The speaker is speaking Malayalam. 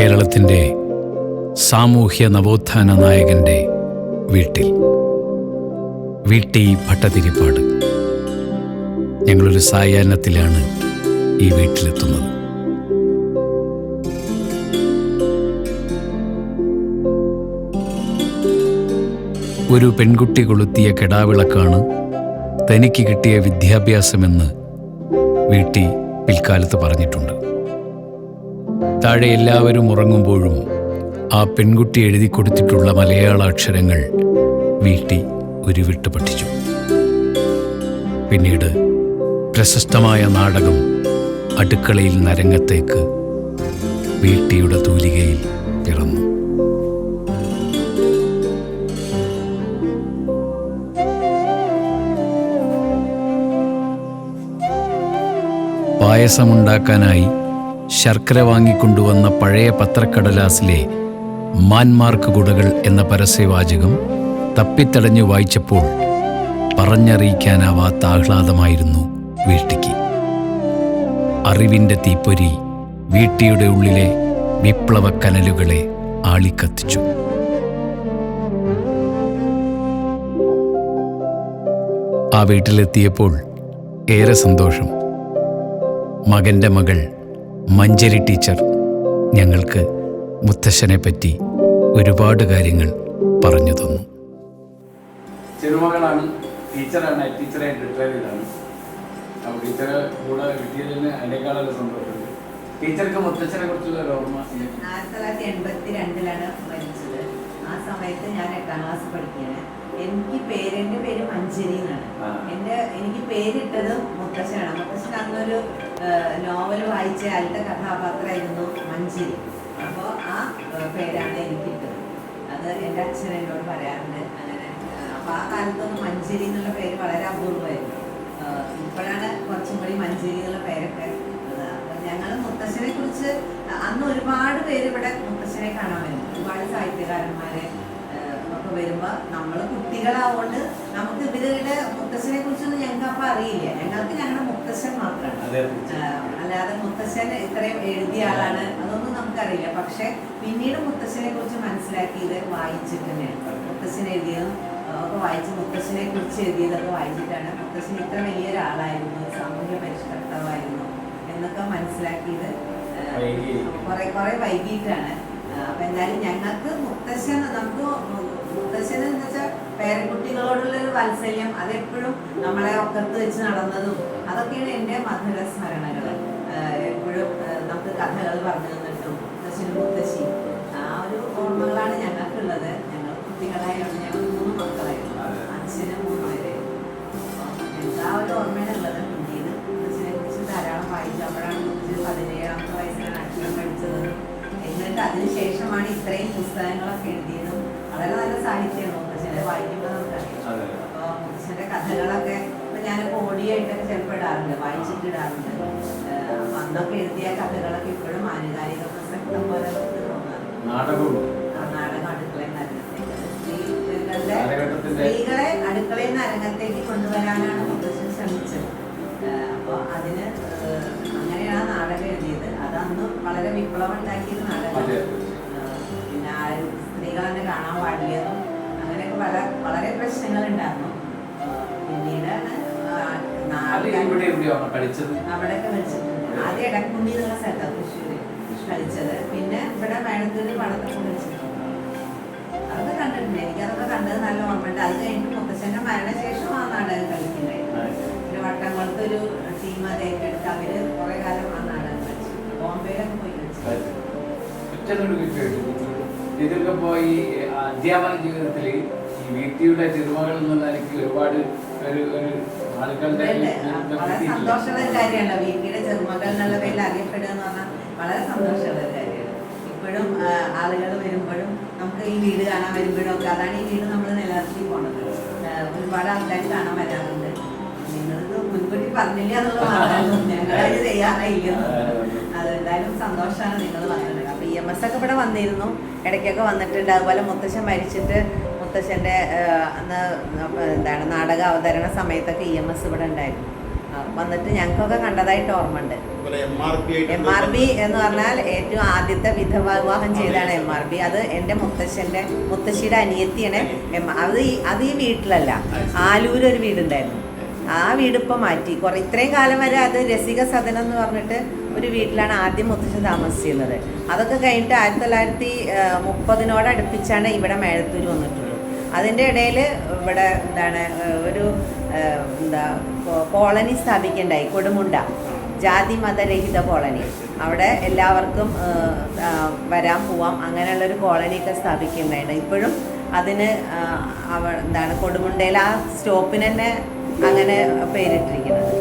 കേരളത്തിൻ്റെ സാമൂഹ്യ നവോത്ഥാന നായകൻ്റെ വീട്ടിൽ വീട്ടി ഭട്ടതിരിപ്പാട്. ഞങ്ങളൊരു സായാഹ്നത്തിലാണ് ഈ വീട്ടിലെത്തുന്നത്. ഒരു പെൺകുട്ടി കൊളുത്തിയ കെടാവിളക്കാണ് തനിക്ക് കിട്ടിയ വിദ്യാഭ്യാസമെന്ന് വീട്ടി പിൽക്കാലത്ത് പറഞ്ഞിട്ടുണ്ട്. താഴെ എല്ലാവരും ഉറങ്ങുമ്പോഴും ആ പെൺകുട്ടി എഴുതി കൊടുത്തിട്ടുള്ള മലയാള അക്ഷരങ്ങൾ വീട്ടി ഉരുവിട്ട് പഠിച്ചു. പിന്നീട് പ്രശസ്തമായ നാടകം അടുക്കളയിൽ നരങ്ങത്തേക്ക് വീട്ടിയുടെ തൂലികയിൽ പിറന്നു. പായസമുണ്ടാക്കാനായി ശർക്കര വാങ്ങിക്കൊണ്ടുവന്ന പഴയ പത്രക്കടലാസിലെ മാൻമാർക്ക് കുടകൾ എന്ന പരസ്യവാചകം തപ്പിത്തടഞ്ഞു വായിച്ചപ്പോൾ പറഞ്ഞറിയിക്കാനാവാത്ത ആഹ്ലാദമായിരുന്നു വീട്ടിക്ക്. അറിവിൻ്റെ തീപ്പൊരി വീട്ടിയുടെ ഉള്ളിലെ വിപ്ലവ കനലുകളെ ആളിക്കത്തിച്ചു. ആ വീട്ടിലെത്തിയപ്പോൾ ഏറെ സന്തോഷം. മകൻ്റെ മകൾ മഞ്ജരി ടീച്ചർ ഞങ്ങൾക്ക് മുത്തശ്ശനെ പറ്റി ഒരുപാട് കാര്യങ്ങൾ പറഞ്ഞു തന്നു. ചെറുമകളാണ്, ടീച്ചറാണ്, ടീച്ചറായിട്ട് റിട്ടയർ ചെയ്താണ്. അപ്പോൾ ടീച്ചറെ കൂടെ കിട്ടിയതിന് അതിനേക്കാളൊരു സന്തോഷമുണ്ട്. ടീച്ചർക്ക് മുത്തച്ഛനെ കുറിച്ചുള്ള ഒരു ഓർമ്മ? 1982 മരിച്ചത്. ആ സമയത്ത് ഞാൻ 8ാം ക്ലാസ് പഠിക്കുകയാണ്. എൻ്റെ പേര് മഞ്ജരി എന്നാണ്. എനിക്ക് പേരിട്ടത് മുത്തശ്ശനാണ്. മുത്തശ്ശൻ അന്നൊരു നോവൽ വായിച്ച ആളുടെ കഥാപാത്രമായിരുന്നു മഞ്ജരി. അപ്പോൾ ആ പേരാണ് എനിക്കിട്ടത്. അത് എൻ്റെ അച്ഛൻ എന്നോട് പറയാറുണ്ട്. അങ്ങനെ അപ്പോൾ ആ കാലത്തൊന്നും മഞ്ജരി എന്നുള്ള പേര് വളരെ അപൂർവമായിരുന്നു. ഇപ്പോഴാണ് കുറച്ചും കൂടി മഞ്ജരി എന്നുള്ള പേരൊക്കെ ഉള്ളത്. അപ്പോൾ ഞങ്ങൾ മുത്തശ്ശനെ കുറിച്ച് അന്ന് ഒരുപാട് പേര് ഇവിടെ മുത്തശ്ശനെ കാണാൻ വരും. ഒരുപാട് സാഹിത്യകാരന്മാരെ ഒക്കെ വരുമ്പോൾ നമ്മൾ കുട്ടികളാവുകൊണ്ട് നമുക്ക് ഇവരുടെ മുത്തശ്ശനെ കുറിച്ചൊന്നും ഞങ്ങൾക്ക് അപ്പം അറിയില്ല. ഞങ്ങൾക്ക് ഞങ്ങളുടെ മുത്തശ്ശൻ മാത്രമാണ്, അല്ലാതെ മുത്തശ്ശൻ ഇത്രയും എഴുതിയ ആളാണ് അതൊന്നും നമുക്കറിയില്ല. പക്ഷെ പിന്നീട് മുത്തശ്ശനെ കുറിച്ച് മനസ്സിലാക്കിയത് വായിച്ചിട്ട് തന്നെയാണ്. മുത്തശ്ശൻ എഴുതിയതും ഒക്കെ വായിച്ച്, മുത്തശ്ശനെ കുറിച്ച് എഴുതിയതൊക്കെ വായിച്ചിട്ടാണ് മുത്തശ്ശൻ ഇത്ര വലിയൊരാളായിരുന്നു, സാമൂഹ്യ പരിഷ്കർത്താവായിരുന്നു എന്നൊക്കെ മനസ്സിലാക്കിയത് കുറെ വൈകിട്ടാണ്. അപ്പം എന്തായാലും ഞങ്ങൾക്ക് മുത്തശ്ശൻ, നമുക്ക് മുത്തശ്ശൻ എന്ന് വെച്ചാൽ പേരക്കുട്ടികളോടുള്ളൊരു വാത്സല്യം, അതെപ്പോഴും നമ്മളെ ഒക്കത്ത് വെച്ച് നടന്നതും അതൊക്കെയാണ് എൻ്റെ മധുര സ്മരണകൾ. എപ്പോഴും നമുക്ക് കഥകൾ പറഞ്ഞു തന്നിട്ടും മുത്തശ്ശനും മുത്തശ്ശി ആ ഒരു ഓർമ്മകളാണ് ഞങ്ങൾക്കുള്ളത്. ഞങ്ങൾ കുട്ടികളായിരുന്നു, ഞങ്ങൾ 3 മക്കളായിരുന്നു, അച്ഛനും 3 പേര്. ഞങ്ങൾക്ക് ആ ഒരു ഓർമ്മയാണുള്ളത്. പിന്നീട് മുത്തശ്ശനെ കുറിച്ച് ധാരാളം വായിച്ചു. അപ്പോഴാണ് മുത്തശ്ശന് 17ാമത്തെ വയസ്സിലാണ് അക്ഷരം പഠിച്ചത്. എന്നിട്ട് അതിനുശേഷമാണ് ഇത്രയും പുസ്തകങ്ങളൊക്കെ എഴുതിയതും. വളരെ നല്ല സാഹിത്യമാണ് മുത്തശ്ശനെ വായിക്കുമ്പോൾ നമുക്കറിയാം. അപ്പോൾ മുത്തശ്ശൻ്റെ കഥകളൊക്കെ ഇപ്പം ഞാനിപ്പോൾ ഓഡിയോ ആയിട്ടൊക്കെ ചിലപ്പോൾ ഇടാറുണ്ട്, വായിച്ചിട്ടിടാറുണ്ട്. അപ്പം അന്നൊക്കെ എഴുതിയ കഥകളൊക്കെ ഇപ്പോഴും ആനുകാലിക പ്രസക്തം പോലെ നമുക്ക് തോന്നാറുണ്ട്. നാടകം അടുക്കളയിൽ നിന്ന് സ്ത്രീകളെ അടുക്കളയിൽ നിന്ന് അരങ്ങത്തേക്ക് കൊണ്ടുവരാനാണ് മുത്തശ്ശൻ ശ്രമിച്ചത്. അപ്പോൾ അതിന് അങ്ങനെയാണ് നാടകം എഴുതിയത്. അതന്ന് വളരെ വിപ്ലവം ഉണ്ടാക്കിയൊരു നാടകമാണ്. പിന്നെ സ്ത്രീകൾ തന്നെ കാണാൻ പാടില്ലതും അങ്ങനെയൊക്കെ വളരെ പ്രശ്നങ്ങളുണ്ടായിരുന്നു. പിന്നീടാണ് അവിടെയൊക്കെ വെച്ചിട്ടുണ്ട്. ആദ്യം എടക്കുണ്ടി എന്നുള്ള സ്ഥലത്താണ് തൃശ്ശൂര് കളിച്ചത്. പിന്നെ ഇവിടെ മേളത്തൂര് പടത്തൊക്കെ കളിച്ചിട്ടുണ്ട്. അതൊക്കെ കണ്ടിട്ടുണ്ട്. എനിക്കതൊക്കെ കണ്ടത് നല്ല ഓർമ്മയുണ്ട്. അത് കഴിഞ്ഞിട്ട് മുത്തശ്ശന്റെ മരണശേഷം ആ നാടകം കളിക്കുന്നുണ്ടായിരുന്നു. പിന്നെ വട്ടംകുളത്ത് ഒരു ടീം അത് ഏറ്റെടുത്ത് അവര് കുറെ കാലം ആ നാടകം കളിച്ചു. ബോംബെയിലൊക്കെ പോയി കളിച്ചു. ഇതൊക്കെ പോയി അധ്യാപന ജീവിതത്തിൽ ഈ വീട്ടിയുടെ ചെറുമകൾ എന്നുള്ള എനിക്ക് ഒരുപാട് ആളുകളുടെ വളരെ സന്തോഷമുള്ള ഒരു കാര്യമാണ്. വീട്ടിയുടെ ചെറുമകൾ എന്നുള്ള പേരിൽ അറിയപ്പെടുക എന്ന് പറഞ്ഞാൽ വളരെ സന്തോഷമുള്ള ഒരു കാര്യമാണ്. ഇപ്പോഴും ആളുകൾ വരുമ്പോഴും നമുക്ക് ഈ വീട് കാണാൻ വരുമ്പോഴും ഒക്കെ അതാണ് ഈ വീട് നമ്മൾ നിലനിർത്തി പോണത്. ഒരുപാട് ആൾക്കാർ കാണാൻ വരാറുണ്ട്. നിങ്ങളിത് മുൻകൂട്ടി പറഞ്ഞില്ല എന്നുള്ള മാത്രമല്ല, ഞങ്ങളത് തയ്യാറായില്ല. അതെന്തായാലും സന്തോഷമാണ് നിങ്ങൾ വന്നത്. അപ്പോൾ EMS ഒക്കെ ഇവിടെ വന്നിരുന്നു, ഇടയ്ക്കൊക്കെ വന്നിട്ടുണ്ട്. അതുപോലെ മുത്തശ്ശൻ മരിച്ചിട്ട് മുത്തശ്ശൻ്റെ അന്ന് നാടക അവതരണ സമയത്തൊക്കെ EMS ഇവിടെ ഉണ്ടായിരുന്നു. വന്നിട്ട് ഞങ്ങൾക്കൊക്കെ കണ്ടതായിട്ട് ഓർമ്മയുണ്ട്. MRB എന്ന് പറഞ്ഞാൽ ഏറ്റവും ആദ്യത്തെ വിധവാ വിവാഹം ചെയ്താണ് MRB. അത് എൻ്റെ മുത്തശ്ശിയുടെ അനിയത്തിയാണ്. അത് ഈ വീട്ടിലല്ല, ആലൂര് ഒരു വീടുണ്ടായിരുന്നു. ആ വീടിപ്പോൾ മാറ്റി. ഇത്രയും കാലം വരെ അത് രസിക സദനം എന്ന് പറഞ്ഞിട്ട് ഒരു വീട്ടിലാണ് ആദ്യം മുത്തശ്ശൻ താമസിച്ചിരുന്നത്. അതൊക്കെ കഴിഞ്ഞിട്ട് 1930 അടുപ്പിച്ചാണ് ഇവിടെ മേഴത്തൂർ വന്നിട്ടുള്ളൂ. അതിൻ്റെ ഇടയിൽ ഇവിടെ ഒരു കോളനി സ്ഥാപിക്കുകയുണ്ടായി, കൊടുമുണ്ട ജാതി മതരഹിത കോളനി. അവിടെ എല്ലാവർക്കും വരാൻ പോവാം, അങ്ങനെയുള്ളൊരു കോളനിയൊക്കെ സ്ഥാപിക്കുകയുണ്ടായിരുന്നു. ഇപ്പോഴും അതിന് കൊടുമുണ്ടയിൽ ആ സ്റ്റോപ്പിന് തന്നെ അങ്ങനെ പേരിട്ടിരിക്കുന്നത്.